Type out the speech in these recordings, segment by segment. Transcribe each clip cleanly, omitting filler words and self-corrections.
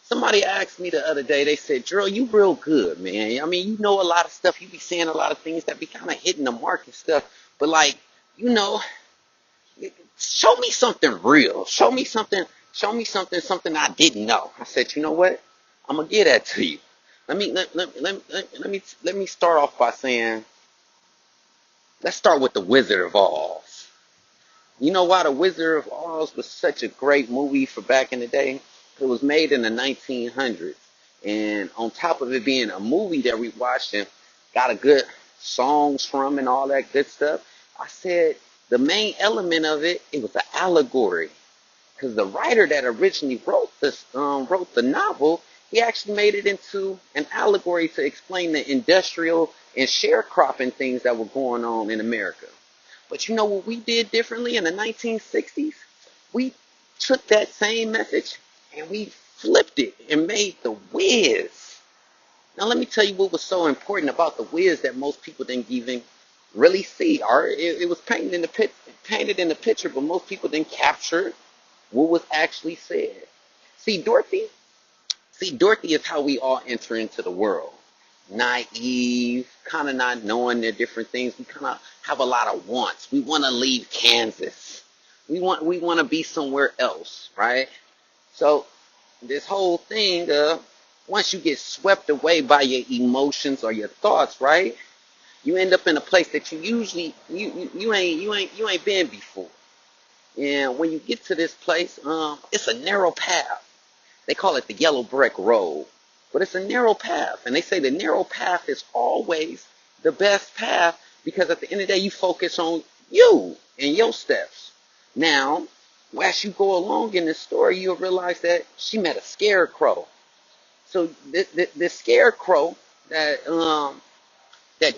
Somebody asked me the other day, they said, Drill, you real good, man. I mean, you know a lot of stuff. You be saying a lot of things that be kind of hitting the mark and stuff. But, like, you know, show me something real. Something I didn't know. I said, you know what? I'm going to get that to you. Let me start off by saying, let's start with The Wizard of Oz. You know why The Wizard of Oz was such a great movie for back in the day? It was made in the 1900s. And on top of it being a movie that we watched and got a good songs from and all that good stuff, I said the main element of it, it was an allegory. Because the writer that originally wrote the novel, he actually made it into an allegory to explain the industrial and sharecropping things that were going on in America. But you know what we did differently in the 1960s? We took that same message and we flipped it and made the Wiz. Now let me tell you what was so important about the Wiz that most people didn't even really see. Or it was painted in the picture, but most people didn't capture what was actually said. See, Dorothy, Dorothy is how we all enter into the world. Naive, kind of not knowing the different things. We kind of have a lot of wants. We want to leave Kansas. We want to be somewhere else, right? So this whole thing, once you get swept away by your emotions or your thoughts, right? You end up in a place that you usually you ain't been before. And when you get to this place, it's a narrow path. They call it the yellow brick road. But it's a narrow path. And they say the narrow path is always the best path because at the end of the day, you focus on you and your steps. Now, as you go along in this story, you'll realize that she met a scarecrow. So the scarecrow that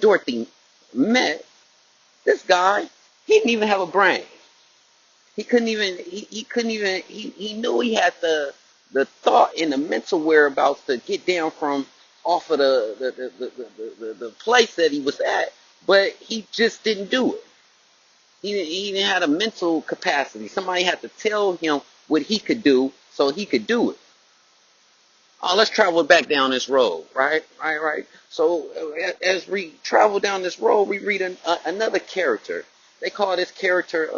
Dorothy met, this guy, he didn't even have a brain. He knew he had the thought and the mental whereabouts to get down from off of the place that he was at, but he just didn't do it. He didn't have a mental capacity. Somebody had to tell him what he could do so he could do it. Oh, let's travel back down this road, right? Right. So as we travel down this road, we read another character. They call this character,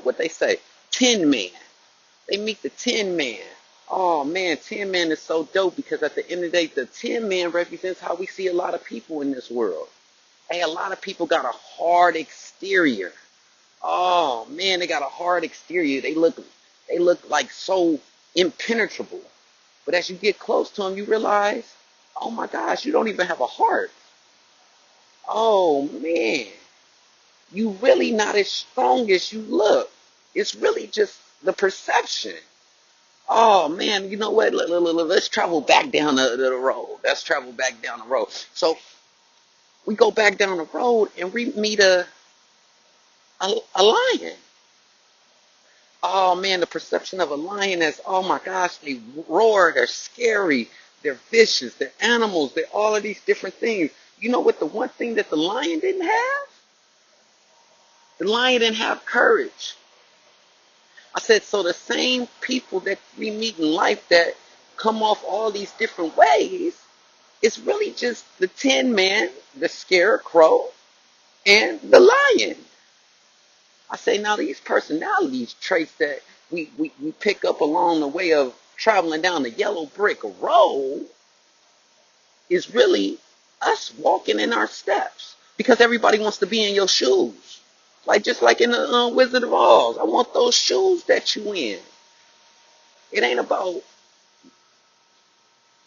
what they say, Tin Man. They meet the Tin Man. Oh man, Tin Man is so dope because at the end of the day, the Tin Man represents how we see a lot of people in this world. Hey, a lot of people got a hard exterior. Oh man, they got a hard exterior. They look like so impenetrable. But as you get close to them, you realize, oh my gosh, you don't even have a heart. Oh man, you really not as strong as you look. It's really just the perception. Oh man, you know what? Let's travel back down the road. Let's travel back down the road. So we go back down the road and we meet a lion. Oh man, the perception of a lion is, oh my gosh, they roar, they're scary, they're vicious, they're animals, they're all of these different things. You know what the one thing that the lion didn't have? The lion didn't have courage. I said, so the same people that we meet in life that come off all these different ways, it's really just the Tin Man, the Scarecrow, and the Lion. I say now these personalities traits that we pick up along the way of traveling down the yellow brick road is really us walking in our steps because everybody wants to be in your shoes. Like just like in the Wizard of Oz, I want those shoes that you in. It ain't about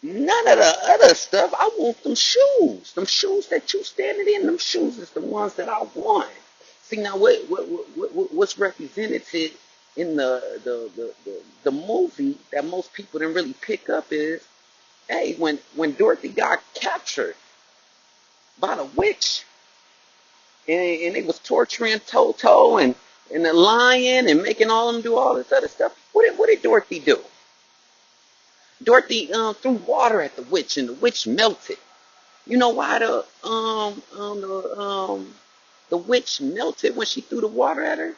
none of the other stuff. I want them shoes. Them shoes that you standing in, them shoes is the ones that I want. See now what's represented in the movie that most people didn't really pick up is, hey, when Dorothy got captured by the witch and they was torturing Toto and the lion and making all of them do all this other stuff, what did Dorothy do? Dorothy threw water at the witch and the witch melted. You know why the witch melted when she threw the water at her?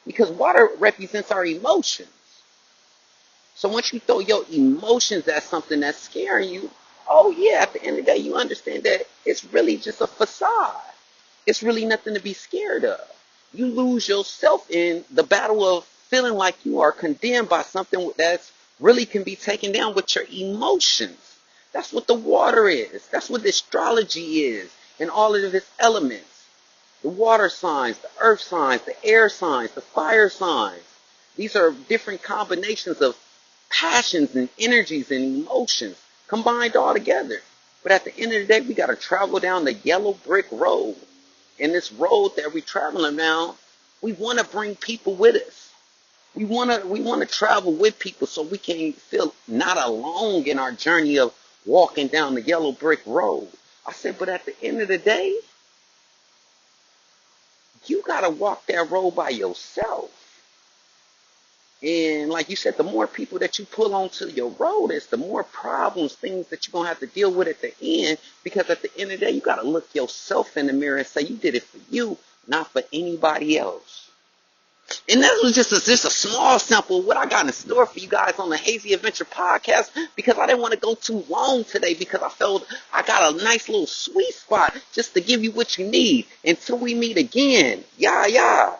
Because water represents our emotions. So once you throw your emotions at something that's scaring you, oh yeah, at the end of the day, you understand that it's really just a facade. It's really nothing to be scared of. You lose yourself in the battle of feeling like you are condemned by something that's really can be taken down with your emotions. That's what the water is. That's what astrology is and all of its elements. The water signs, the earth signs, the air signs, the fire signs. These are different combinations of passions and energies and emotions combined all together. But at the end of the day, we got to travel down the yellow brick road. And this road that we're traveling down, we want to bring people with us. We want to travel with people so we can feel not alone in our journey of walking down the yellow brick road. I said, but at the end of the day, you gotta walk that road by yourself. And like you said, the more people that you pull onto your road is the more problems, things that you're gonna have to deal with at the end. Because at the end of the day, you gotta look yourself in the mirror and say you did it for you, not for anybody else. And that was just a small sample of what I got in store for you guys on the Hazy Adventure podcast, because I didn't want to go too long today, because I felt I got a nice little sweet spot just to give you what you need until we meet again. Yeah, yeah.